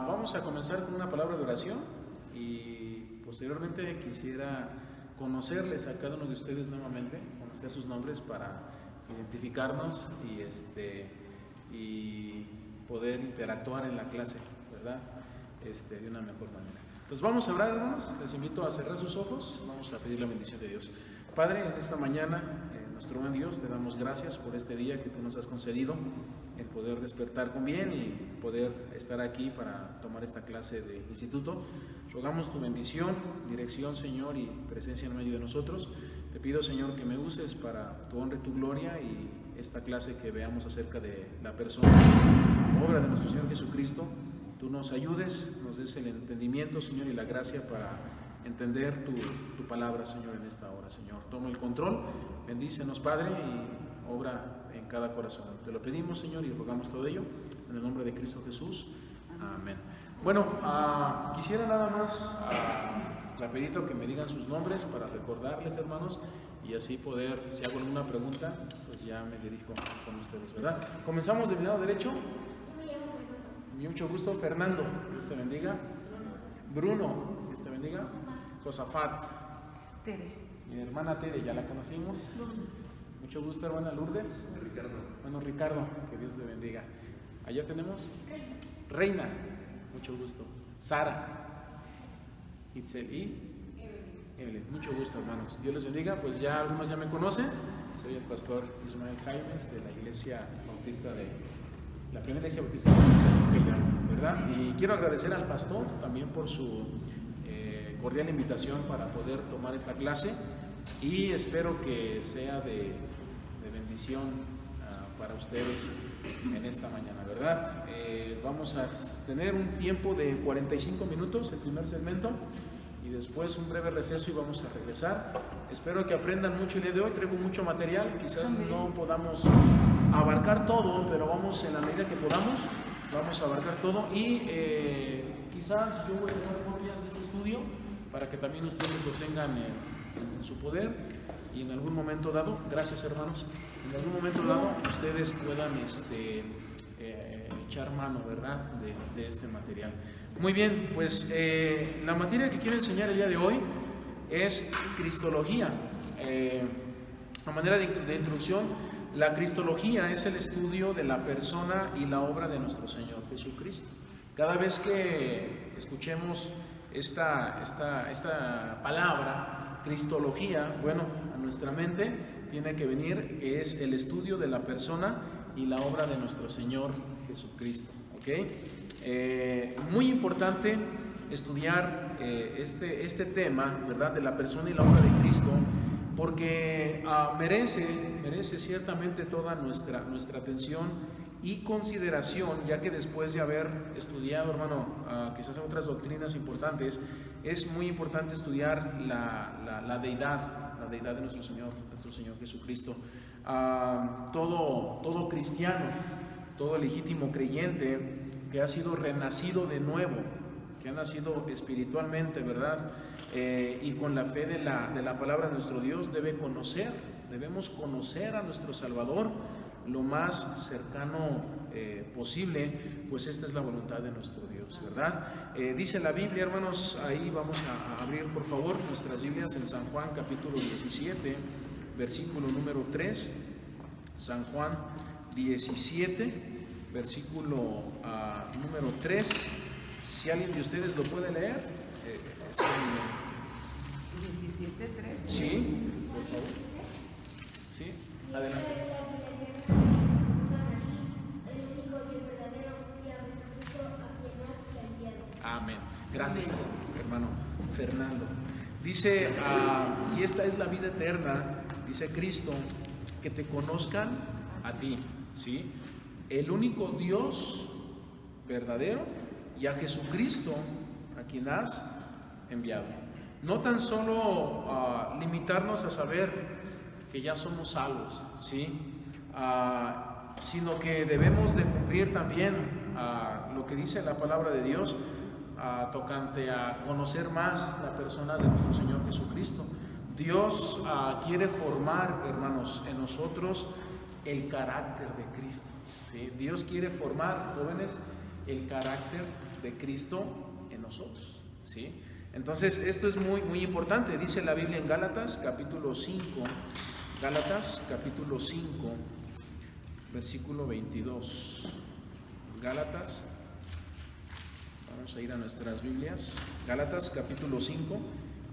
Vamos a comenzar con una palabra de oración y posteriormente quisiera conocerles a cada uno de ustedes nuevamente, conocer sus nombres para identificarnos y poder interactuar en la clase, ¿verdad? De una mejor manera. Entonces vamos a orar, hermanos. Les invito a cerrar sus ojos. Vamos a pedir la bendición de Dios. Padre, en esta mañana, nuestro buen Dios, te damos gracias por este día que tú nos has concedido, el poder despertar con bien y poder estar aquí para tomar esta clase de instituto. Rogamos tu bendición, dirección, Señor, y presencia en medio de nosotros. Te pido, Señor, que me uses para tu honra y tu gloria, y esta clase que veamos acerca de la persona, obra de nuestro Señor Jesucristo, tú nos ayudes, nos des el entendimiento, Señor, y la gracia para entender tu palabra, Señor, en esta hora, Señor. Toma el control, bendícenos, Padre, y obra en cada corazón. Te lo pedimos, Señor, y rogamos todo ello en el nombre de Cristo Jesús. Amén. Bueno, quisiera nada más rapidito que me digan sus nombres para recordarles, hermanos, y así poder, si hago alguna pregunta, pues ya me dirijo con ustedes, ¿verdad? Comenzamos de mi lado derecho. Mucho gusto, Fernando, Dios te bendiga. Bruno, Dios te bendiga. Josafat. Tere. Mi hermana Tere, ya la conocimos. Mucho gusto, hermana Lourdes. Ricardo. Bueno, Ricardo, que Dios te bendiga. Allá tenemos Reina, mucho gusto. Sara, Itzel y Evelyn. Mucho gusto, hermanos. Dios les bendiga. Pues ya algunos ya me conocen. Soy el pastor Ismael Jaimes de la Iglesia Bautista la primera Iglesia Bautista de Yucayán, ¿verdad? Y quiero agradecer al pastor también por su cordial invitación para poder tomar esta clase, y espero que sea de bendición para ustedes en esta mañana, ¿verdad? Vamos a tener un tiempo de 45 minutos, el primer segmento, y después un breve receso y vamos a regresar. Espero que aprendan mucho el día de hoy. Traigo mucho material, quizás no podamos abarcar todo, pero vamos, en la medida que podamos, vamos a abarcar todo, y quizás yo voy a dejar copias de este estudio para que también ustedes lo tengan en su poder, y en algún momento dado, gracias hermanos, en algún momento dado ustedes puedan echar mano, ¿verdad?, de este material. Muy bien, pues la materia que quiero enseñar el día de hoy es Cristología. A manera de introducción, la Cristología es el estudio de la persona y la obra de nuestro Señor Jesucristo. Cada vez que escuchemos esta palabra, Cristología, bueno, a nuestra mente tiene que venir que es el estudio de la persona y la obra de nuestro Señor Jesucristo, ¿ok? Muy importante estudiar este tema, ¿verdad?, de la persona y la obra de Cristo, porque merece ciertamente toda nuestra atención y consideración, ya que después de haber estudiado, hermano, quizás otras doctrinas importantes, es muy importante estudiar la deidad de nuestro Señor Jesucristo. Todo cristiano, todo legítimo creyente que ha sido renacido de nuevo, que ha nacido espiritualmente, ¿verdad?, y con la fe de la palabra de nuestro Dios, debemos conocer a nuestro Salvador lo más cercano posible, pues esta es la voluntad de nuestro Dios, ¿verdad? Dice la Biblia, hermanos, ahí vamos a abrir por favor nuestras Biblias en San Juan capítulo 17, versículo número 3, San Juan 17, versículo número 3, si alguien de ustedes lo puede leer, está bien. 17:3. Sí, por favor. Sí, adelante. Amén. Gracias, hermano Fernando. Dice, y esta es la vida eterna, dice Cristo, que te conozcan a ti, ¿sí?, el único Dios verdadero y a Jesucristo, a quien has enviado. No tan solo limitarnos a saber que ya somos salvos, ¿sí? Sino que debemos de cumplir también lo que dice la palabra de Dios tocante a conocer más la persona de nuestro Señor Jesucristo. Dios quiere formar, hermanos, en nosotros el carácter de Cristo, ¿sí? Dios quiere formar, jóvenes, el carácter de Cristo en nosotros, ¿sí? Entonces, esto es muy, muy importante. Dice la Biblia en Gálatas, capítulo 5, versículo 22. Gálatas, vamos a ir a nuestras Biblias. Gálatas, capítulo 5,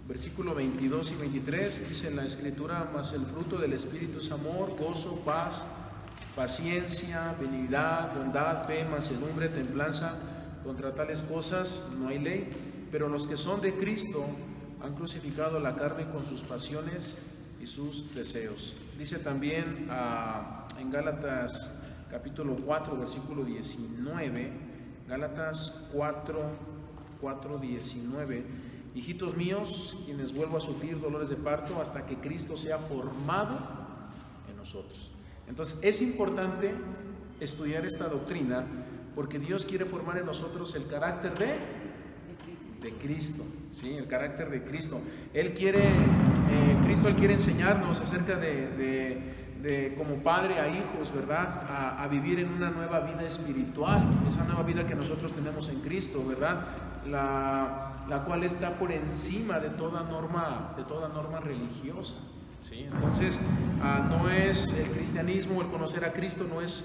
versículo 22 y 23, dice en la Escritura: mas el fruto del Espíritu es amor, gozo, paz, paciencia, benignidad, bondad, fe, mansedumbre, templanza. Contra tales cosas no hay ley. Pero los que son de Cristo han crucificado la carne con sus pasiones y sus deseos. Dice también en Gálatas capítulo 4, versículo 19, Gálatas 4, 19: hijitos míos, quienes vuelvo a sufrir dolores de parto hasta que Cristo sea formado en nosotros. Entonces es importante estudiar esta doctrina porque Dios quiere formar en nosotros el carácter de Cristo, ¿sí? El carácter de Cristo. Él quiere enseñarnos acerca de como padre a hijos, ¿verdad? A vivir en una nueva vida espiritual, esa nueva vida que nosotros tenemos en Cristo, ¿verdad? La cual está por encima de toda norma religiosa, ¿sí? Entonces, no es el cristianismo, el conocer a Cristo no es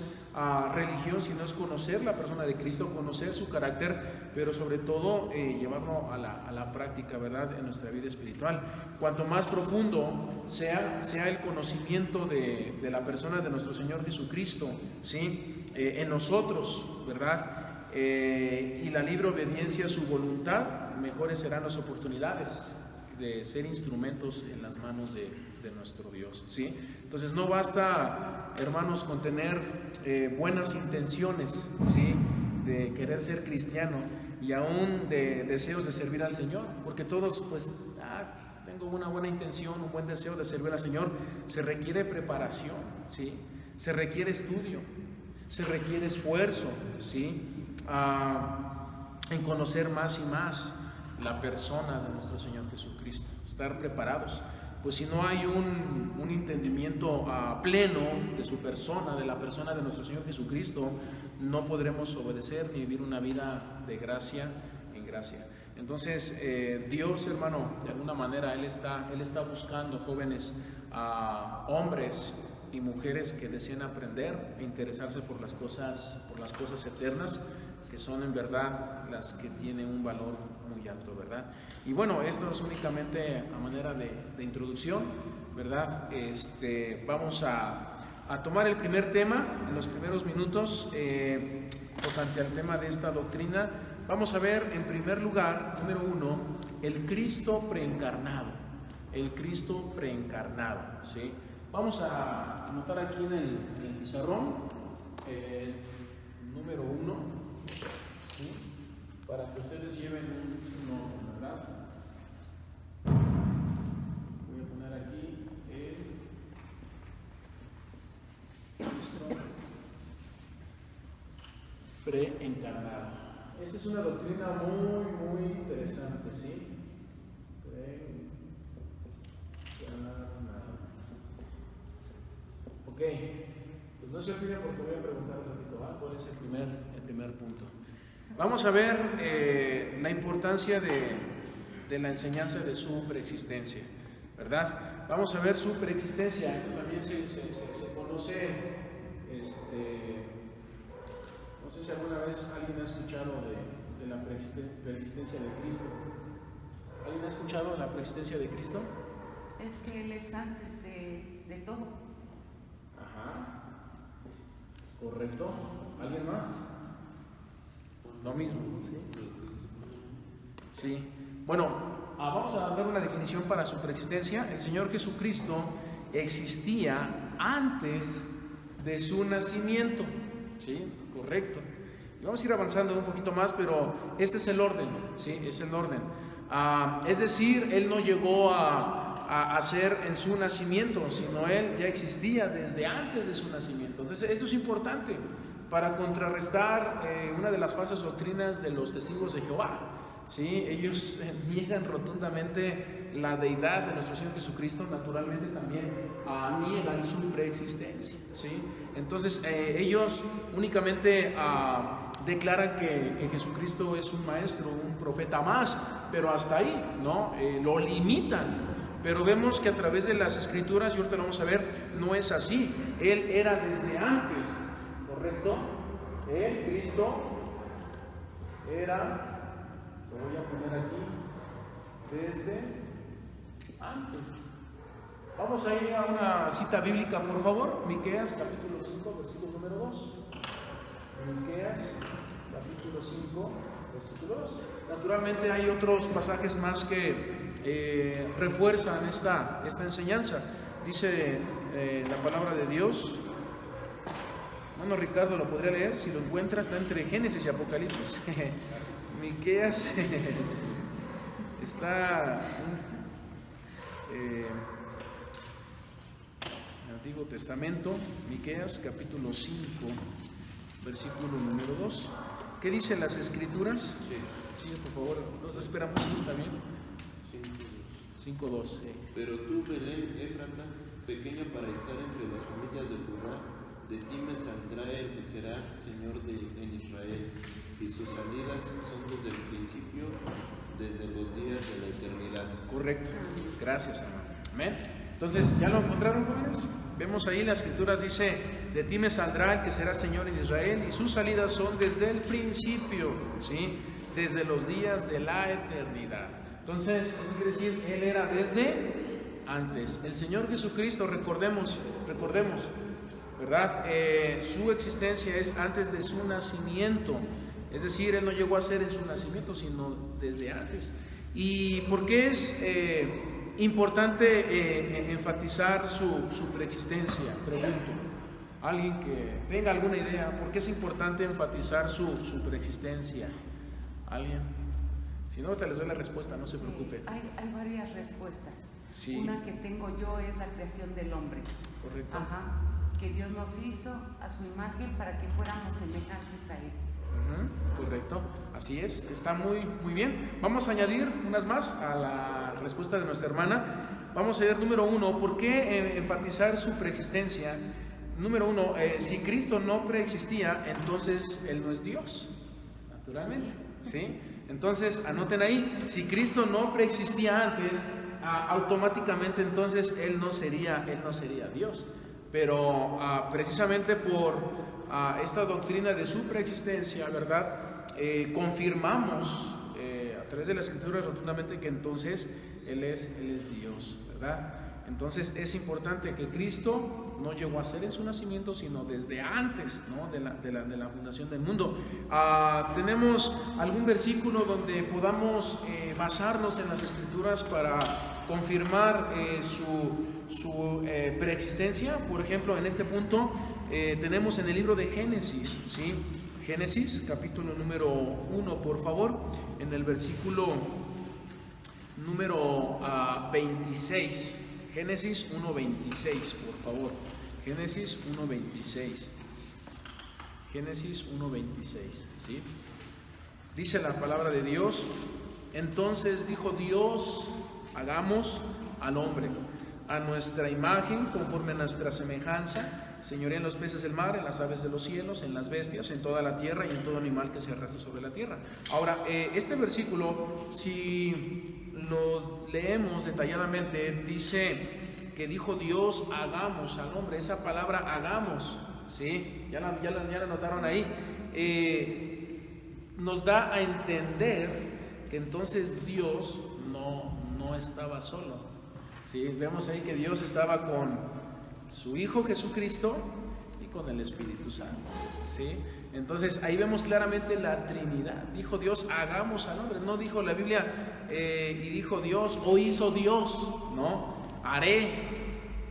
religión, sino es conocer la persona de Cristo, conocer su carácter, pero sobre todo llevarlo a la práctica, ¿verdad? En nuestra vida espiritual. Cuanto más profundo sea el conocimiento de la persona de nuestro Señor Jesucristo, ¿sí? En nosotros, ¿verdad? Y la libre obediencia a su voluntad, mejores serán las oportunidades de ser instrumentos en las manos de nuestro Dios, ¿sí? Entonces no basta, hermanos, con tener buenas intenciones, ¿sí? De querer ser cristiano y aún de deseos de servir al Señor, porque todos pues tengo una buena intención, un buen deseo de servir al Señor. Se requiere preparación, ¿sí? Se requiere estudio, se requiere esfuerzo, ¿sí? En conocer más y más la persona de nuestro Señor Jesucristo, estar preparados. Pues si no hay un entendimiento pleno de su persona, de la persona de nuestro Señor Jesucristo, no podremos obedecer ni vivir una vida de gracia en gracia. Entonces Dios, hermano, de alguna manera Él está buscando jóvenes, hombres y mujeres que deseen aprender e interesarse por las cosas eternas, que son en verdad las que tienen un valor muy alto, ¿verdad? Y bueno, esto es únicamente a manera de introducción, ¿verdad? Vamos a tomar el primer tema en los primeros minutos, tocante al tema de esta doctrina. Vamos a ver en primer lugar, número 1, el Cristo preencarnado. El Cristo preencarnado, ¿sí? Vamos a anotar aquí en el pizarrón número 1, ¿sí? Para que ustedes lleven un ¿verdad? Voy a poner aquí el Cristo preencarnado. Esta es una doctrina muy, muy interesante, ¿sí? Preencarnado. Ok, pues no se olviden porque voy a preguntar un ratito, ¿va? ¿Cuál es el primer punto? Vamos a ver la importancia de la enseñanza de su preexistencia, ¿verdad? Vamos a ver su preexistencia. Esto también se conoce, no sé si alguna vez alguien ha escuchado de la preexistencia de Cristo. ¿Alguien ha escuchado de la preexistencia de Cristo? Es que Él es antes de todo. Ajá, correcto. ¿Alguien más? Lo mismo, ¿sí? Sí. Bueno, vamos a dar una definición para su preexistencia. El Señor Jesucristo existía antes de su nacimiento, ¿sí? Correcto. Vamos a ir avanzando un poquito más, pero este es el orden, ¿sí? Es el orden. Es decir, Él no llegó a ser en su nacimiento, sino Él ya existía desde antes de su nacimiento. Entonces, esto es importante para contrarrestar una de las falsas doctrinas de los testigos de Jehová. ¿Sí? Ellos niegan rotundamente la deidad de nuestro Señor Jesucristo, naturalmente también niegan su preexistencia. ¿Sí? Entonces, ellos únicamente declaran que Jesucristo es un maestro, un profeta más, pero hasta ahí, ¿no? Lo limitan. Pero vemos que a través de las Escrituras, y ahorita lo vamos a ver, no es así. Él era desde antes, ¿correcto? Él, Cristo, era, lo voy a poner aquí, desde antes. Vamos a ir a una cita bíblica, por favor. Miqueas, capítulo 5, versículo número 2. Miqueas, capítulo 5, versículo 2. Naturalmente hay otros pasajes más que refuerzan esta enseñanza. Dice la palabra de Dios. Bueno, Ricardo lo podría leer, si lo encuentras, está entre Génesis y Apocalipsis. Miqueas está en el Antiguo Testamento. Miqueas, capítulo 5, versículo número 2. ¿Qué dicen las Escrituras? Sí, por favor, esperamos, sí, está bien. 5:2. Sí. Pero tú, Belén Éfrata, pequeña para estar entre las familias de Judá, de ti me saldrá el que será Señor en Israel, y sus salidas son desde el principio, desde los días de la eternidad. Correcto. Gracias, hermano. Amén. Entonces, ¿ya lo encontraron, jóvenes? Vemos ahí las Escrituras, dice, de ti me saldrá el que será Señor en Israel, y sus salidas son desde el principio, ¿sí? Desde los días de la eternidad. Entonces, eso quiere decir, Él era desde antes. El Señor Jesucristo, recordemos, ¿verdad? Su existencia es antes de su nacimiento. Es decir, Él no llegó a ser en su nacimiento, sino desde antes. ¿Y por qué es importante enfatizar su preexistencia? Pregunto. Alguien que tenga alguna idea, ¿por qué es importante enfatizar su preexistencia? ¿Alguien? Si no, te les doy la respuesta, no se preocupe. Hay varias respuestas. Sí. Una que tengo yo es la creación del hombre. Correcto. Ajá. Que Dios nos hizo a su imagen para que fuéramos semejantes a Él. Correcto, así es, está muy bien. Vamos a añadir unas más a la respuesta de nuestra hermana. Vamos a ver, número 1, ¿por qué enfatizar su preexistencia? Número 1, si Cristo no preexistía, entonces Él no es Dios, naturalmente, ¿sí? Entonces, anoten ahí, si Cristo no preexistía antes, automáticamente entonces Él no sería Dios. Pero precisamente por esta doctrina de su preexistencia, ¿verdad? Confirmamos a través de las Escrituras rotundamente que entonces Él es Dios, ¿verdad? Entonces es importante que Cristo no llegó a ser en su nacimiento, sino desde antes, ¿no? de la fundación del mundo. ¿Tenemos algún versículo donde podamos basarnos en las Escrituras para confirmar su preexistencia? Por ejemplo, en este punto tenemos en el libro de Génesis, ¿sí? Génesis, capítulo número 1, por favor, en el versículo número 26. Génesis 1:26, por favor. Génesis 1:26. Génesis 1:26, ¿sí? Dice la palabra de Dios: entonces dijo Dios, hagamos al hombre a nuestra imagen, conforme a nuestra semejanza, señorea en los peces del mar, en las aves de los cielos, en las bestias, en toda la tierra y en todo animal que se arrastra sobre la tierra. Ahora, este versículo, si lo leemos detalladamente, dice que dijo Dios, hagamos al hombre. Esa palabra hagamos, ¿sí? Ya la notaron ahí. Nos da a entender que entonces Dios no estaba solo, ¿sí? Vemos ahí que Dios estaba con su Hijo Jesucristo y con el Espíritu Santo, ¿sí? Entonces ahí vemos claramente la Trinidad. Dijo Dios, hagamos al hombre. No dijo la Biblia y dijo Dios o hizo Dios, no, haré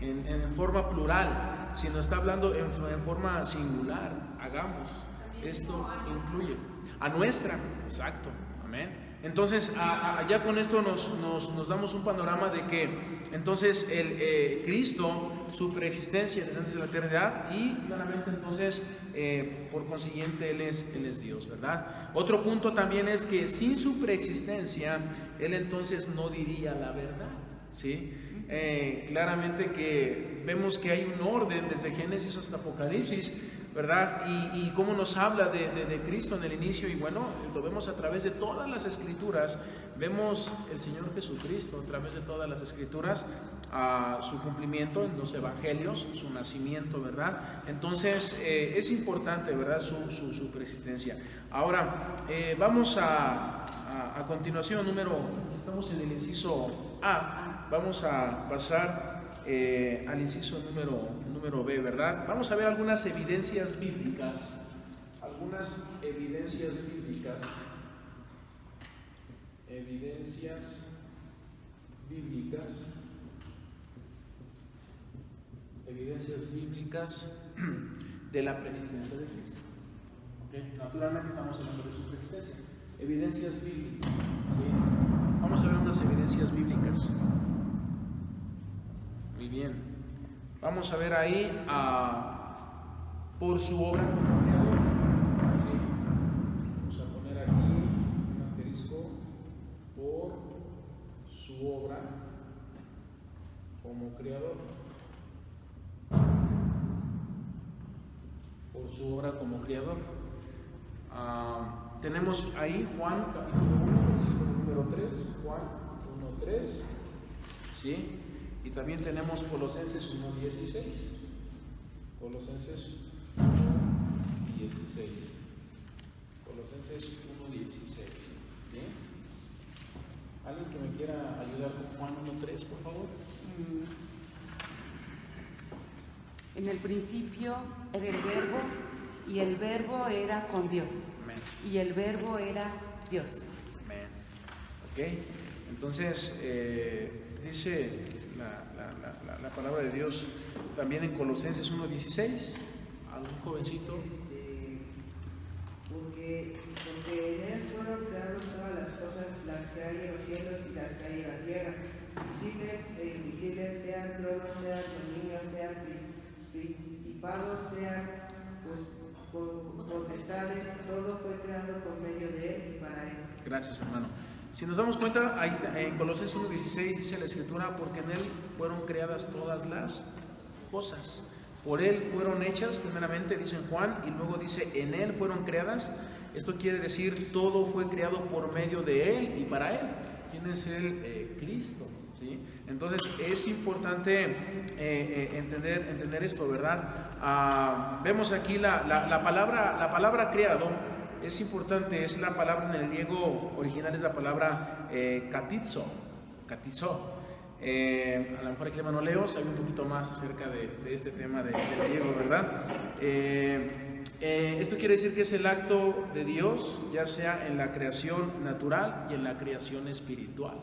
en forma plural, sino está hablando en forma singular, hagamos. esto incluye. A nuestra, exacto, amén. Entonces, ya con esto nos damos un panorama de que entonces Cristo, su preexistencia desde antes de la eternidad, y claramente entonces por consiguiente Él es Dios, ¿verdad? Otro punto también es que sin su preexistencia Él entonces no diría la verdad, ¿sí? Claramente que vemos que hay un orden desde Génesis hasta Apocalipsis, ¿verdad? Y cómo nos habla de Cristo en el inicio, y bueno, lo vemos a través de todas las Escrituras. Vemos el Señor Jesucristo a través de todas las Escrituras, su cumplimiento en los Evangelios, su nacimiento, ¿verdad? Entonces es importante, ¿verdad? Su preexistencia. Ahora vamos a continuación, estamos en el inciso A, vamos a pasar al inciso número B, ¿verdad? Vamos a ver algunas evidencias bíblicas, de la preexistencia de Cristo. ¿Okay? Naturalmente estamos hablando de su preexistencia. Evidencias bíblicas, ¿sí? Vamos a ver unas evidencias bíblicas. Muy bien. Vamos a ver ahí por su obra como creador. ¿Sí? Vamos a poner aquí un asterisco por su obra como creador. Por su obra como creador. Tenemos ahí Juan capítulo 1, versículo número 3, Juan 1:3, ¿sí? Y también tenemos Colosenses 1:16. Colosenses 1:16. Colosenses 1:16. ¿Sí? ¿Alguien que me quiera ayudar con Juan 1:3, por favor? En el principio era el Verbo, y el Verbo era con Dios. Amén. Y el Verbo era Dios. Amén. Ok, entonces dice la palabra de Dios también en Colosenses 1:16. ¿Algún jovencito? Porque en él fueron creadas todas las cosas, las que hay en los cielos y las que hay en la tierra, visibles e invisibles, sean tronos, sean dominios, sean principados, sean potestades, todo fue creado por medio de él y para él. Gracias, hermano. Si nos damos cuenta, ahí en Colosenses 1:16 dice la Escritura, porque en él fueron creadas todas las cosas. Por él fueron hechas, primeramente dice en Juan, y luego dice en él fueron creadas. Esto quiere decir todo fue creado por medio de él y para él. ¿Quién es él? Cristo, ¿sí? Entonces es importante entender esto, ¿verdad? Vemos aquí la palabra creado. Es importante, es la palabra en el griego original, es la palabra katizo. A lo mejor aquí hermano Leo sabe un poquito más acerca de este tema del griego, ¿verdad? Esto quiere decir que es el acto de Dios, ya sea en la creación natural y en la creación espiritual,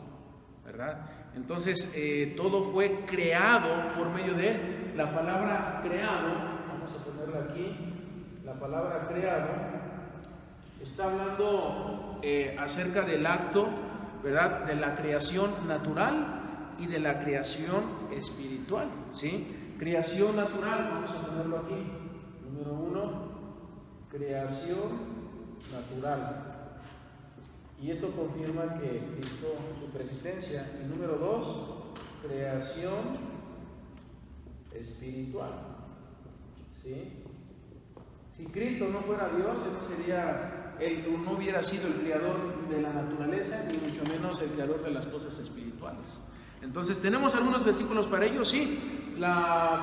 ¿verdad? Entonces todo fue creado por medio de él. La palabra creado, vamos a ponerla aquí, la palabra creado está hablando acerca del acto, ¿verdad?, de la creación natural y de la creación espiritual, ¿sí? Creación natural, vamos a ponerlo aquí. Número 1, creación natural. Y esto confirma que Cristo su preexistencia. Y número 2, creación espiritual, ¿sí? Si Cristo no fuera Dios, Él no hubiera sido el creador de la naturaleza, ni mucho menos el creador de las cosas espirituales. Entonces, ¿tenemos algunos versículos para ello? Sí,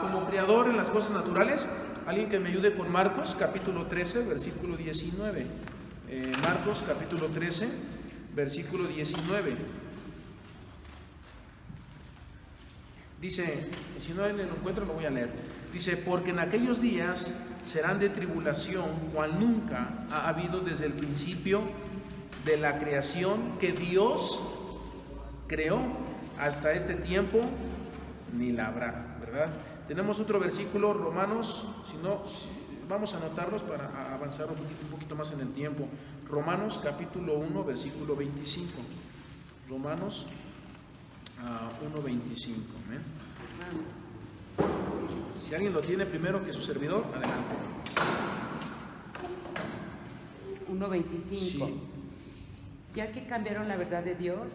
como creador en las cosas naturales. Alguien que me ayude con Marcos, capítulo 13, versículo 19. Marcos, capítulo 13, versículo 19. Dice, si no lo encuentro, lo voy a leer. Dice, porque en aquellos días serán de tribulación, cual nunca ha habido desde el principio de la creación que Dios creó hasta este tiempo, ni la habrá, ¿verdad? Tenemos otro versículo, Romanos, vamos a anotarlos para avanzar un poquito más en el tiempo. Romanos capítulo 1, versículo 25. Romanos 1, 25. Si alguien lo tiene primero que su servidor, adelante. 1:25. Sí. Ya que cambiaron la verdad de Dios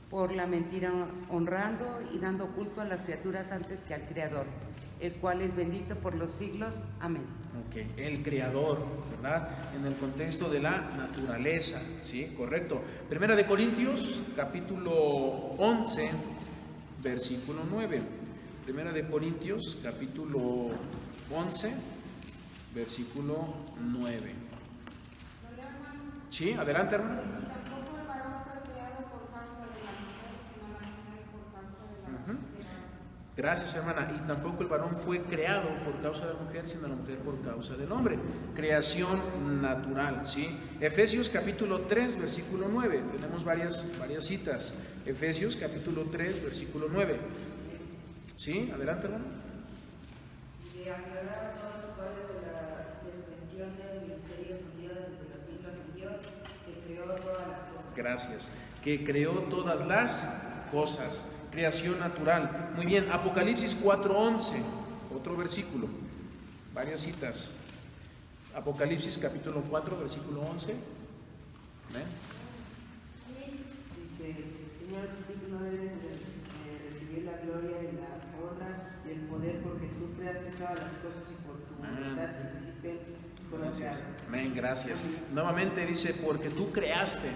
por la mentira, honrando y dando culto a las criaturas antes que al Creador, el cual es bendito por los siglos. Amén. Ok, el Creador, ¿verdad? En el contexto de la naturaleza, ¿sí? Correcto. Primera de Corintios, capítulo 11, versículo 9. Primera de Corintios, capítulo 11, versículo 9. Sí, adelante, hermano. Tampoco el varón fue creado por causa de la mujer, sino la mujer por causa de la Ujú. mujer. Gracias, hermana. Y tampoco el varón fue creado por causa de la mujer, sino la mujer por causa del hombre. Creación natural, ¿sí? Efesios capítulo 3, versículo 9. Tenemos varias citas. Efesios capítulo 3, versículo 9. ¿Sí? Adelante, hermano. Que aclaraba a todos los padres de la extensión del ministerio escondido desde los siglos en Dios, que creó todas las cosas. Gracias. Que creó todas las cosas. Creación natural. Muy bien. Apocalipsis 4:11. Otro versículo. Varias citas. Apocalipsis capítulo 4, versículo 11. ¿Ven? Dice, Señor, tú no debes recibir la gloria y la honra y el poder, porque tú creaste todas las cosas y por tu voluntad existen y fueron Gracias. creadas. Amén, gracias. Nuevamente dice, porque tú creaste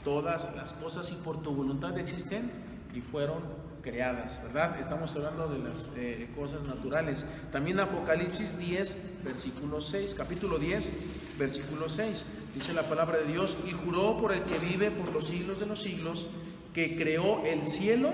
todas las cosas y por tu voluntad existen y fueron creadas, ¿verdad? Estamos hablando de las cosas naturales. También Apocalipsis 10, versículo 6, capítulo 10, versículo 6. Dice la palabra de Dios, y juró por el que vive por los siglos de los siglos, que creó el cielo,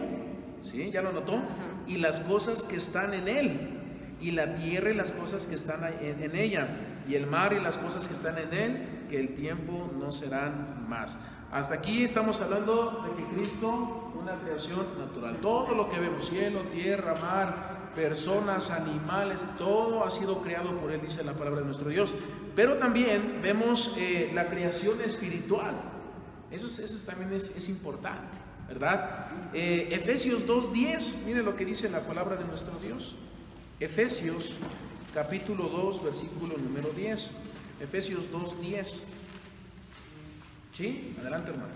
¿sí? ¿Ya lo notó? Y las cosas que están en él, y la tierra y las cosas que están en ella, y el mar y las cosas que están en él, que el tiempo no serán más. Hasta aquí estamos hablando de que Cristo, una creación natural, todo lo que vemos, cielo, tierra, mar, personas, animales, todo ha sido creado por él, dice la palabra de nuestro Dios. Pero también vemos la creación espiritual. Eso también es importante, ¿verdad? Efesios 2:10, mire lo que dice la palabra de nuestro Dios. Efesios capítulo 2, versículo número 10. Efesios 2:10. ¿Sí? Adelante, hermano.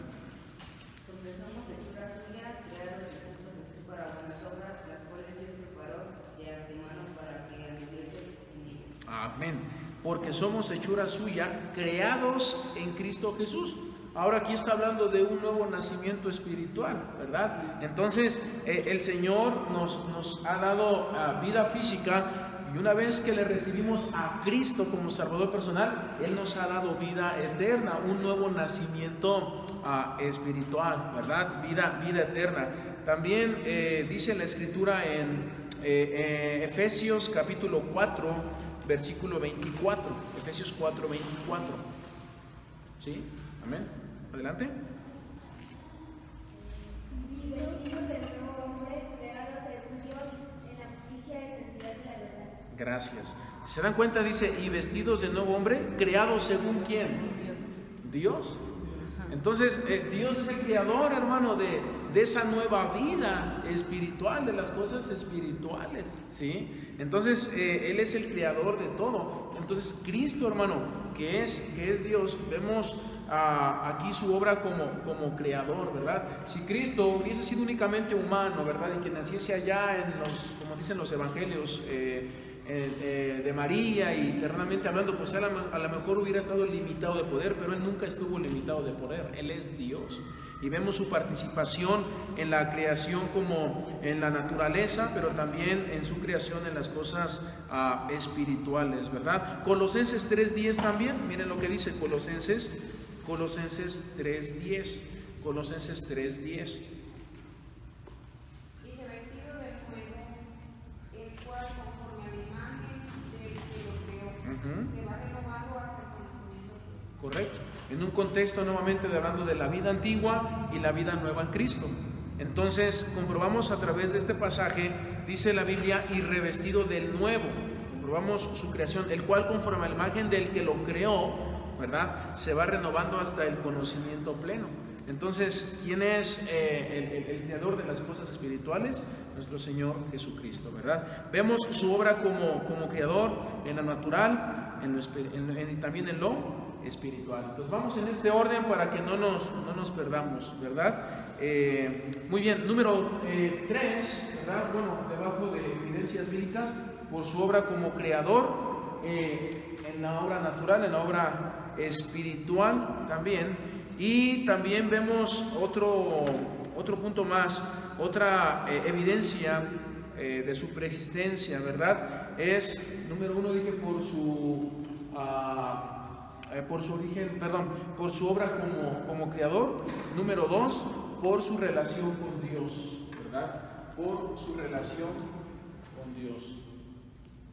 Porque somos hechura suya, creados en Cristo Jesús para buenas obras, las cuales Dios preparó de antemano para que anduviesen en ellas. Amén. Porque somos hechura suya, creados en Cristo Jesús. Ahora aquí está hablando de un nuevo nacimiento espiritual, ¿verdad? Entonces el Señor nos ha dado vida física, y una vez que le recibimos a Cristo como Salvador personal, Él nos ha dado vida eterna, un nuevo nacimiento espiritual, ¿verdad? Vida eterna. También dice la Escritura en Efesios capítulo 4, versículo 24. Efesios 4, 24. ¿Sí? Amén. Adelante. Y vestidos del nuevo hombre, creado según Dios, en la justicia y santidad de la verdad. Gracias. ¿Se dan cuenta? Dice, y vestidos de nuevo hombre, creado según quién? Dios. Entonces, Dios es el creador, hermano, de esa nueva vida espiritual, de las cosas espirituales, ¿sí? Entonces, Él es el creador de todo. Entonces, Cristo, hermano, que es Dios, vemos aquí su obra como creador, ¿verdad? Si Cristo hubiese sido únicamente humano, ¿verdad? Y que naciese allá como dicen los evangelios, de María y eternamente hablando, pues a lo mejor hubiera estado limitado de poder, pero Él nunca estuvo limitado de poder. Él es Dios. Y vemos su participación en la creación como en la naturaleza, pero también en su creación en las cosas espirituales, ¿verdad? Colosenses 3:10 también, miren lo que dice Colosenses 3:10. Colosenses 3:10. Y revestido del nuevo, el cual conforme a la imagen del que lo creó, se va renovando hasta el conocimiento de Dios. Correcto. En un contexto nuevamente hablando de la vida antigua y la vida nueva en Cristo. Entonces comprobamos a través de este pasaje, dice la Biblia, y revestido del nuevo. reprobamos su creación, el cual conforme a la imagen del que lo creó, ¿verdad?, se va renovando hasta el conocimiento pleno. Entonces, ¿quién es el creador de las cosas espirituales? Nuestro Señor Jesucristo, ¿verdad? Vemos su obra como creador en lo natural, también en lo espiritual. Entonces vamos en este orden para que no nos perdamos, ¿verdad? Muy bien, número 3, ¿verdad? Bueno, debajo de evidencias bíblicas, por su obra como creador, en la obra natural, en la obra espiritual también. Y también vemos otro punto más, otra evidencia de su preexistencia, ¿verdad? Es, número 1, dije, por su origen, por su obra como creador. Número 2, por su relación con Dios, ¿verdad? Por su relación con Dios.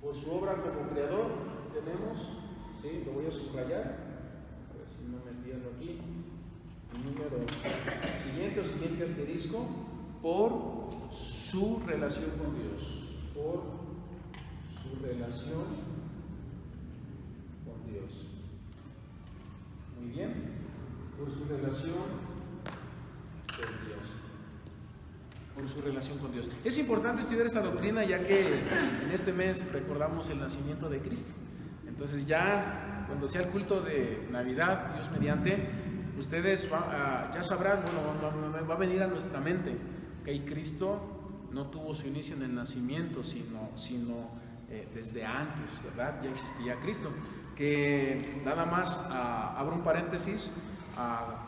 Por su obra como creador tenemos, ¿sí? Lo voy a subrayar, a ver si no me pierdo aquí. Número siguiente asterisco, por su relación con Dios, por su relación con Dios. Muy bien, por su relación con Dios. Por su relación con Dios. Es importante estudiar esta doctrina, ya que en este mes recordamos el nacimiento de Cristo. Entonces ya cuando sea el culto de Navidad, Dios mediante, ustedes ya sabrán, bueno, va a venir a nuestra mente que Cristo no tuvo su inicio en el nacimiento, sino desde antes, ¿verdad? Ya existía Cristo. Que nada más, abro un paréntesis,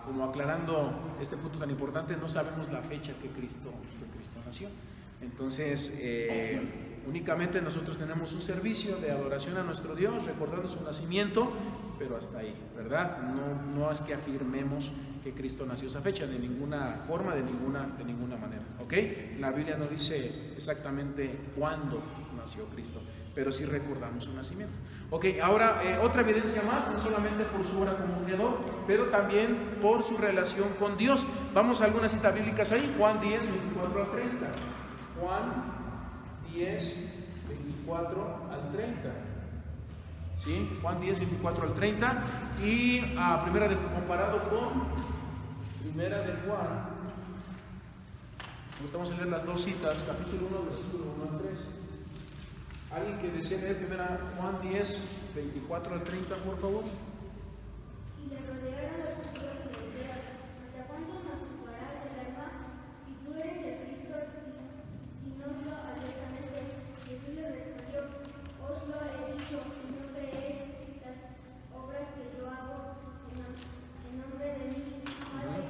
como aclarando este punto tan importante, no sabemos la fecha que Cristo nació. Entonces, únicamente nosotros tenemos un servicio de adoración a nuestro Dios, recordando su nacimiento, pero hasta ahí, ¿verdad? No es que afirmemos que Cristo nació esa fecha, de ninguna forma, de ninguna manera, ¿ok? La Biblia no dice exactamente cuándo nació Cristo, pero sí recordamos su nacimiento. Ok, ahora otra evidencia más, no solamente por su obra como creador, pero también por su relación con Dios. Vamos a algunas citas bíblicas ahí, Juan 10, 24 al 30. Juan 10, 24 al 30. ¿Sí? Juan 10, 24 al 30. Y comparado con Primera de Juan. Vamos a leer las dos citas, capítulo 1, versículo 1 al 3. ¿Alguien que desea leer Primera Juan 10, 24 al 30, por favor? Y le rodearon los judíos y le dijeron: ¿hasta cuándo nos ocuparás el alma? Si tú eres el Cristo, dinoslo abiertamente. Jesús le respondió: os lo he dicho, y no creéis las obras que yo hago en nombre de mi Padre.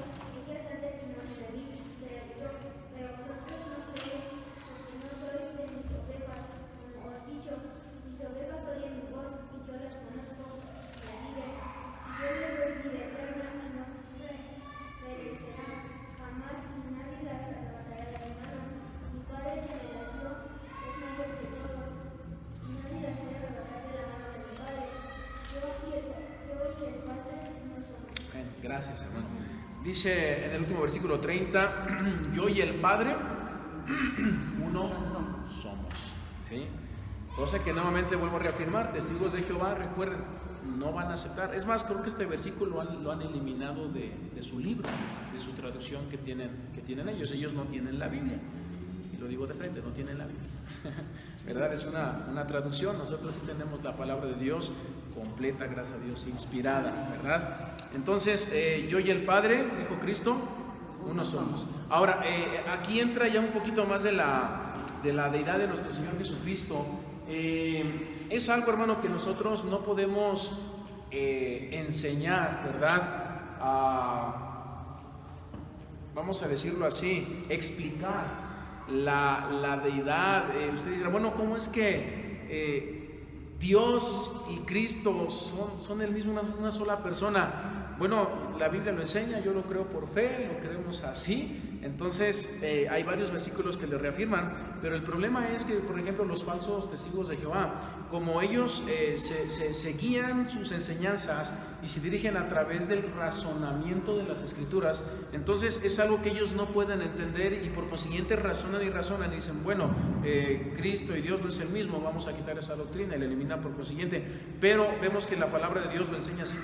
Ellas dan testimonio de mí, pero vosotros no creéis, porque no sois de mis ovejas. Como os he dicho, mis ovejas oyen mi voz, y yo las conozco, me siguen. Y yo les doy vida eterna, y no perecerán jamás, y nadie las arrebatará de mi mano. Mi Padre que me las dio es mayor que todos, y nadie las puede arrebatar de la mano de mi Padre. Yo y el Padre no somos. Gracias, hermano. Dice en el último versículo 30, yo y el Padre uno somos, ¿sí? Cosa que nuevamente vuelvo a reafirmar, testigos de Jehová, recuerden, no van a aceptar. Es más, creo que este versículo lo han eliminado de su libro, de su traducción que tienen ellos. Ellos no tienen la Biblia. Y lo digo de frente, no tienen la Biblia. ¿Verdad? Es una traducción. Nosotros sí tenemos la palabra de Dios completa, gracias a Dios, inspirada, ¿verdad? Entonces, yo y el Padre, dijo Cristo, uno somos. Ahora, aquí entra ya un poquito más de la deidad de nuestro Señor Jesucristo. Es algo, hermano, que nosotros no podemos enseñar, ¿verdad? Vamos a decirlo así, explicar la deidad. Usted dirá, bueno, ¿cómo es que Dios y Cristo son el mismo, una sola persona? Bueno, la Biblia lo enseña, yo lo creo por fe, lo creemos así, Entonces hay varios versículos que le reafirman, pero el problema es que, por ejemplo, los falsos testigos de Jehová, como ellos se guían sus enseñanzas y se dirigen a través del razonamiento de las Escrituras, entonces es algo que ellos no pueden entender y por consiguiente razonan y dicen, bueno, Cristo y Dios no es el mismo, vamos a quitar esa doctrina y la eliminan por consiguiente. Pero vemos que la palabra de Dios lo enseña así,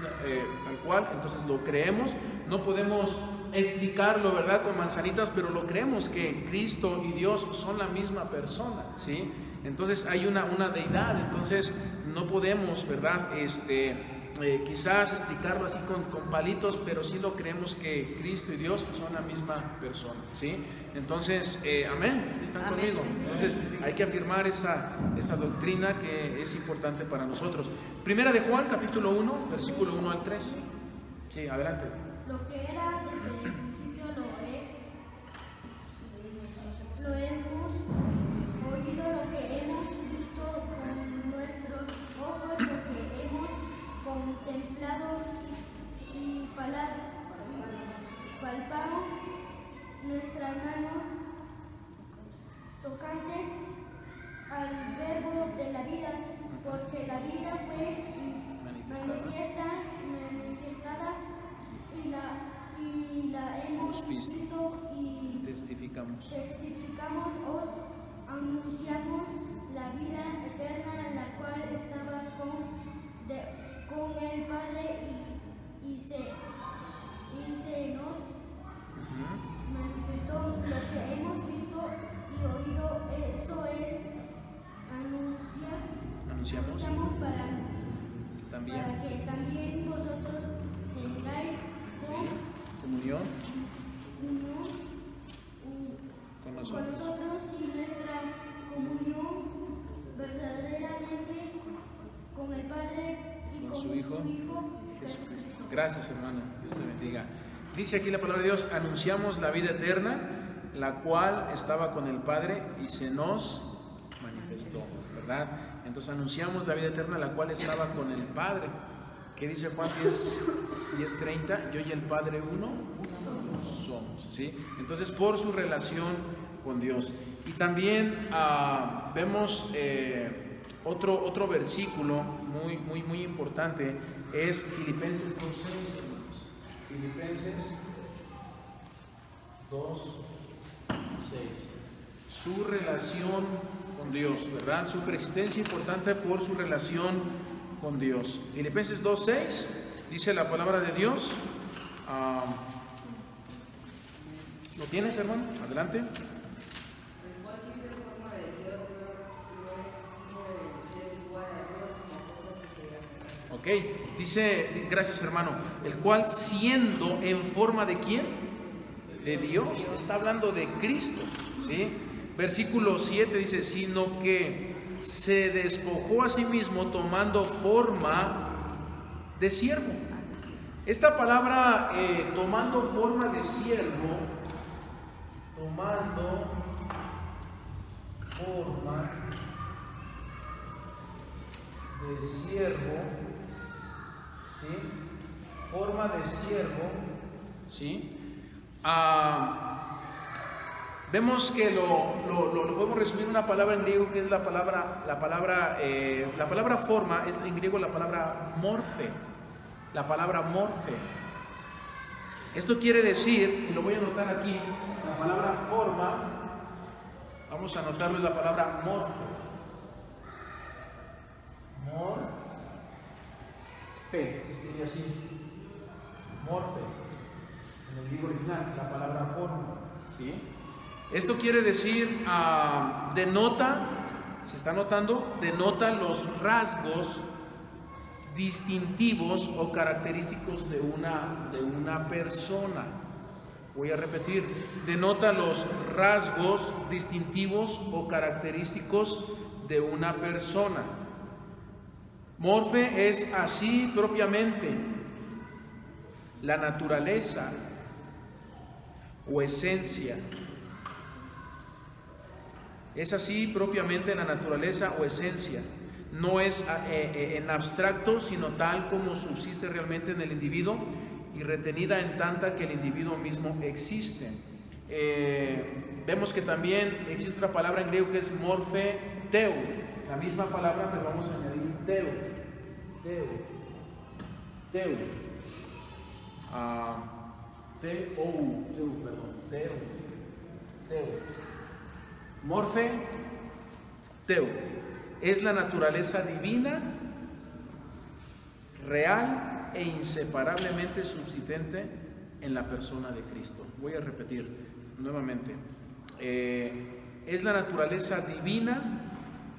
tal cual, entonces lo creemos. No podemos explicarlo, ¿verdad?, con manzanitas, pero lo creemos que Cristo y Dios son la misma persona, ¿sí? Entonces hay una deidad, entonces no podemos, ¿verdad?, quizás explicarlo así con palitos, pero sí lo creemos que Cristo y Dios son la misma persona, ¿sí? Entonces, amén, ¿sí están Amén. conmigo? Entonces hay que afirmar esa doctrina que es importante para nosotros. Primera de Juan, capítulo 1, versículo 1 al 3. Sí, adelante. Lo que era desde el principio lo hemos oído, lo que hemos visto con nuestros ojos, lo que hemos contemplado y palpado nuestras manos tocantes al verbo de la vida, porque la vida fue manifestada y la hemos visto y Testificamos. os anunciamos la vida eterna, la cual estaba con el Padre y se nos manifestó. Lo que hemos visto y oído, eso es anunciamos para que también vosotros tengáis Comunión con con nosotros. nosotros y nuestra comunión verdaderamente con el Padre y Con su Hijo Jesucristo. Gracias, hermano, Dios te bendiga. Dice aquí la palabra de Dios: anunciamos la vida eterna, la cual estaba con el Padre y se nos manifestó, ¿verdad? Entonces anunciamos la vida eterna, la cual estaba con el Padre. ¿Qué dice Juan 10:30? Yo y el Padre uno somos, ¿sí? Entonces, por su relación con Dios. Y también vemos otro versículo muy importante, es Filipenses 2:6, hermanos. Filipenses 2:6. Su relación con Dios, ¿verdad? Su preexistencia importante por su relación con Dios. Filipenses 2:6 dice la palabra de Dios. ¿Lo tienes, hermano? Adelante. Ok, dice, gracias, hermano, el cual siendo en forma de ¿quién? De Dios. Está hablando de Cristo, ¿sí? Versículo 7 dice, sino que se despojó a sí mismo tomando forma de siervo. Esta palabra tomando forma de siervo, tomando forma de siervo, ¿sí? Forma de siervo, ¿sí? Vemos que lo podemos resumir en una palabra en griego que es la palabra forma, es en griego la palabra morfe. La palabra morfe. Esto quiere decir, y lo voy a anotar aquí, la palabra forma, vamos a anotarlo, es la palabra morfe. Morfe, se escribe así. Morfe. En el griego original, la palabra forma, ¿sí? Esto quiere decir, denota, se está notando, denota los rasgos distintivos o característicos de una persona. Voy a repetir, denota los rasgos distintivos o característicos de una persona. Morfe es así propiamente la naturaleza o esencia. Es así propiamente la naturaleza o esencia. No es en abstracto, sino tal como subsiste realmente en el individuo y retenida en tanta que el individuo mismo existe. Vemos que también existe otra palabra en griego que es morpheteu, la misma palabra, pero vamos a añadir teu. Morpheteu es la naturaleza divina, real e inseparablemente subsistente en la persona de Cristo. Voy a repetir nuevamente. Es la naturaleza divina,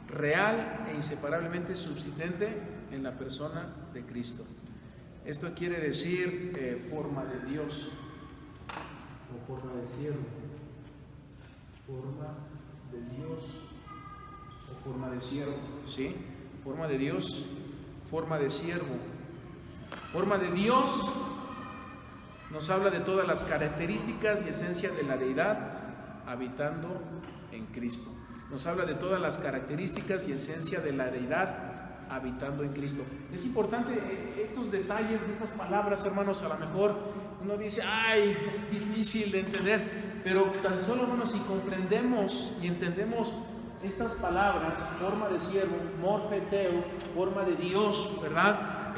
real e inseparablemente subsistente en la persona de Cristo. Esto quiere decir forma de Dios o forma de siervo, forma de Dios o forma de siervo, ¿sí? Forma de Dios, forma de siervo. Forma de Dios nos habla de todas las características y esencia de la deidad habitando en Cristo. Nos habla de todas las características y esencia de la deidad habitando en Cristo. Es importante estos detalles de estas palabras, hermanos. A lo mejor uno dice, ay, es difícil de entender, pero tan solo, hermanos, si comprendemos y entendemos estas palabras, forma de siervo, morpheteu, forma de Dios, ¿verdad?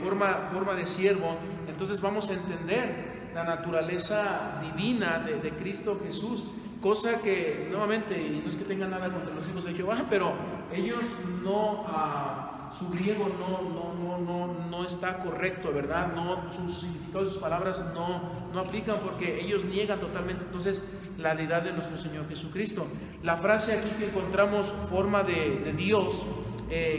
Forma de siervo, entonces vamos a entender la naturaleza divina de Cristo Jesús, cosa que nuevamente, y no es que tengan nada contra los hijos de Jehová, pero ellos su griego no está correcto, ¿verdad? Sus significados, sus palabras no aplican, porque ellos niegan totalmente entonces la deidad de nuestro Señor Jesucristo. La frase aquí que encontramos, forma de Dios,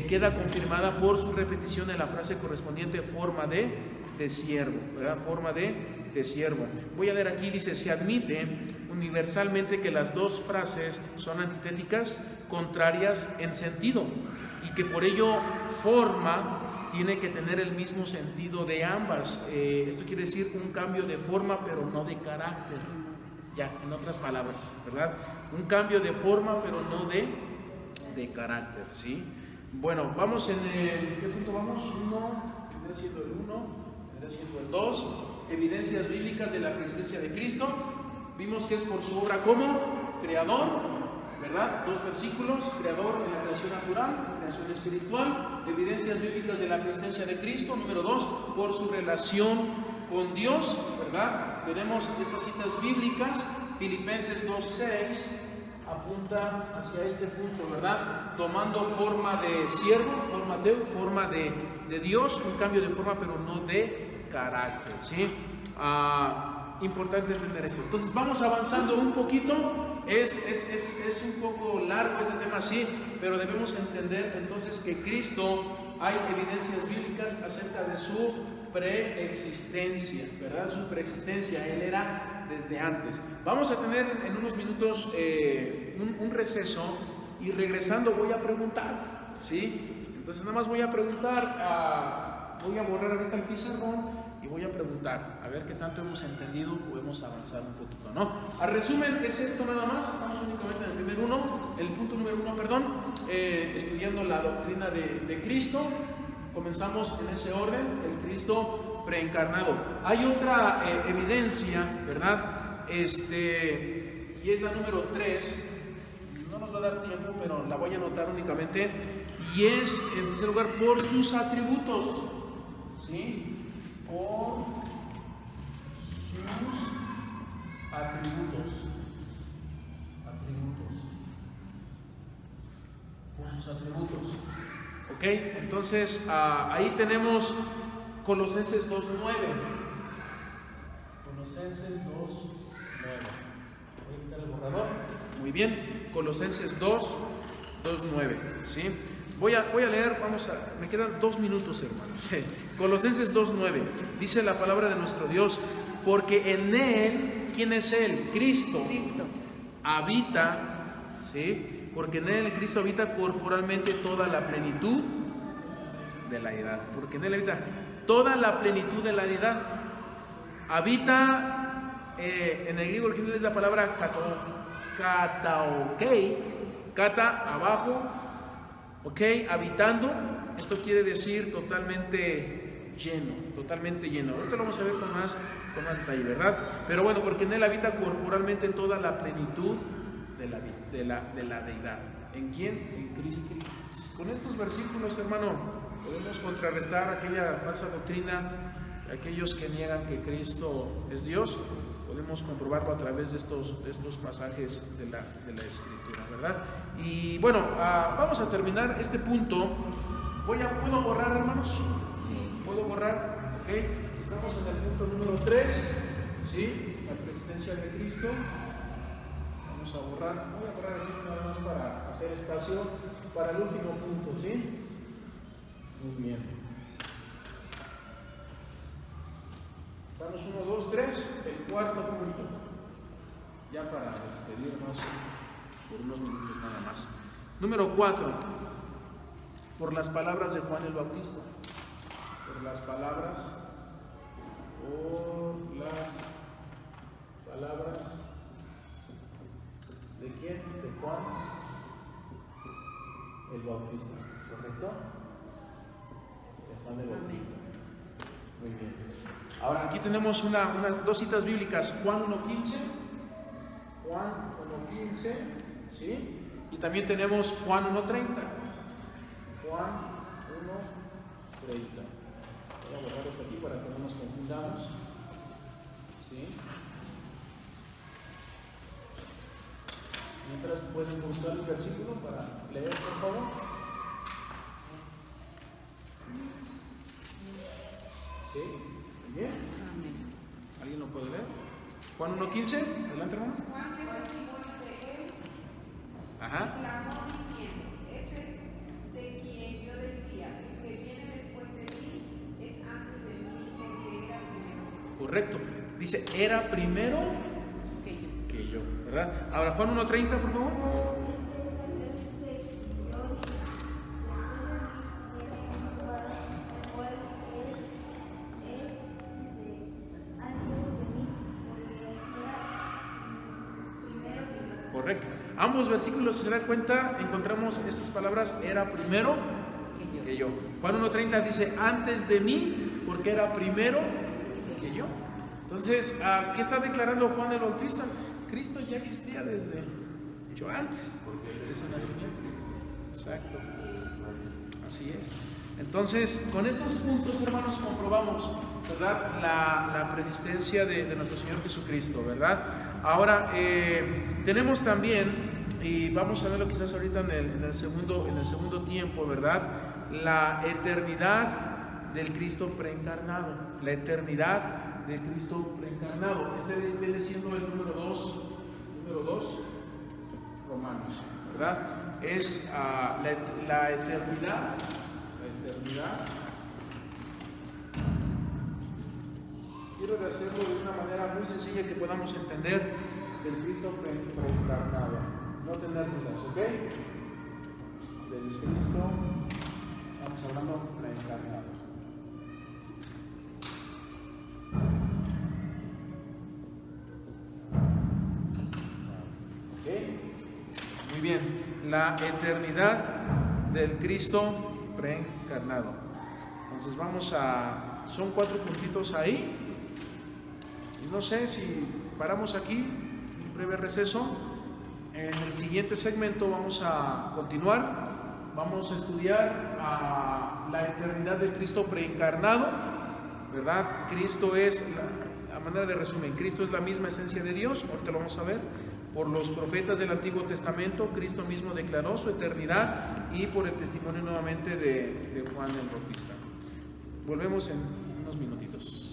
queda confirmada por su repetición en la frase correspondiente, forma de siervo, ¿verdad? Forma de siervo. Voy a leer aquí, dice: se admite universalmente que las dos frases son antitéticas, contrarias en sentido, y que por ello forma tiene que tener el mismo sentido de ambas. Esto quiere decir un cambio de forma, pero no de carácter. Ya, en otras palabras, ¿verdad? Un cambio de forma, pero no de carácter, ¿sí? Bueno, vamos en el... ¿qué punto vamos? 1, vendrá siendo el 1, vendrá siendo el 2. Evidencias bíblicas de la presencia de Cristo. Vimos que es por su obra como creador, ¿verdad? 2 versículos: creador en la creación natural, creación espiritual. Evidencias bíblicas de la presencia de Cristo. Número 2, por su relación con Dios, ¿verdad? Tenemos estas citas bíblicas. Filipenses 2:6 apunta hacia este punto, ¿verdad? Tomando forma de siervo, forma de Dios, un cambio de forma, pero no de carácter, ¿sí? Importante entender esto. Entonces vamos avanzando un poquito. Es un poco largo este tema, sí, pero debemos entender entonces que Cristo, hay evidencias bíblicas acerca de su preexistencia, ¿verdad? Su preexistencia, Él era desde antes. Vamos a tener en unos minutos un receso, y regresando voy a preguntar, ¿sí? Entonces nada más voy a preguntar, voy a borrar ahorita el pizarrón y voy a preguntar, a ver qué tanto hemos entendido o hemos avanzado un poquito, ¿no? A resumen, es esto nada más. Estamos únicamente en el punto número 1, estudiando la doctrina de Cristo. Comenzamos en ese orden, el Cristo preencarnado. Hay otra evidencia, ¿verdad? Y es la número 3. No nos va a dar tiempo, pero la voy a anotar únicamente. Y es, en tercer lugar, por sus atributos, ¿sí? Por sus atributos. Por sus atributos. Ok, entonces ahí tenemos Colosenses 2:9. Colosenses 2:9. Voy a quitar el borrador. Muy bien, Colosenses 2:9, ¿sí? Voy a leer, me quedan 2 minutos, hermanos. Colosenses 2:9. Dice la palabra de nuestro Dios: porque en Él, ¿quién es Él? Cristo. Habita, ¿sí? Porque en Él, Cristo, habita corporalmente toda la plenitud de la deidad. Porque en Él habita toda la plenitud de la deidad. Habita, en el griego original es la palabra kataokei, kata, abajo, ok, habitando. Esto quiere decir totalmente lleno, totalmente lleno. Ahorita lo vamos a ver con más detalle, ¿verdad? Pero bueno, porque en él habita corporalmente toda la plenitud de la deidad. ¿En quién? En Cristo. Con estos versículos, hermano, podemos contrarrestar aquella falsa doctrina, aquellos que niegan que Cristo es Dios. Podemos comprobarlo a través de estos pasajes de la Escritura, ¿verdad? Y bueno, vamos a terminar este punto. ¿Puedo borrar, hermanos? Sí. ¿Puedo borrar? Ok. Estamos en el punto número 3, ¿sí? La presencia de Cristo. Vamos a borrar. Voy a borrar aquí nada más para hacer espacio para el último punto, ¿sí? Muy bien. Estamos 1, 2, 3, el cuarto punto. Ya para despedirnos por unos minutos nada más. Número 4. Por las palabras de Juan el Bautista. Por las palabras ¿de quién? De Juan el Bautista, ¿correcto? De Juan el Bautista. Muy bien. Ahora aquí tenemos dos citas bíblicas, Juan 1:15, ¿sí? Y también tenemos Juan 1:30. Juan 1:30. Voy a borrar esto aquí para que no nos confundamos. ¿Sí? Mientras pueden buscar el versículo para leer, por favor. ¿Sí? ¿Bien? ¿Alguien lo puede leer? Juan 1:15. Adelante, hermano. Juan dio testimonio de él. Ajá. Clamó diciendo: este es de quien yo decía, el que viene después de mí es antes de mí, el que era primero. Correcto. Dice, era primero que yo, ¿verdad? Ahora, Juan 1:30, por favor. Correcto. Ambos versículos, si se dan cuenta, encontramos estas palabras, era primero que yo. Juan 1:30 dice, antes de mí, porque era primero que yo. Entonces, ¿qué está declarando Juan el Bautista? Cristo ya existía desde mucho antes de su nacimiento. Exacto. Así es. Entonces, con estos puntos, hermanos, comprobamos, ¿verdad?, la persistencia de nuestro Señor Jesucristo, ¿verdad? Ahora, tenemos también, y vamos a verlo quizás ahorita en el segundo tiempo, ¿verdad?, la eternidad del Cristo preencarnado. La eternidad de Cristo preencarnado. Este viene siendo el número 2, Romanos, ¿verdad? Es la eternidad. Quiero hacerlo de una manera muy sencilla que podamos entender del Cristo preencarnado. No tener dudas, ¿ok? Del Cristo, estamos hablando preencarnado. Muy bien, la eternidad del Cristo preencarnado. Entonces son 4 puntitos ahí. Y no sé si paramos aquí, un breve receso. En el siguiente segmento vamos a continuar. Vamos a estudiar la eternidad del Cristo preencarnado, ¿verdad? Cristo es, a manera de resumen, Cristo es la misma esencia de Dios. Ahorita lo vamos a ver. Por los profetas del Antiguo Testamento, Cristo mismo declaró su eternidad, y por el testimonio nuevamente de Juan el Bautista. Volvemos en unos minutitos.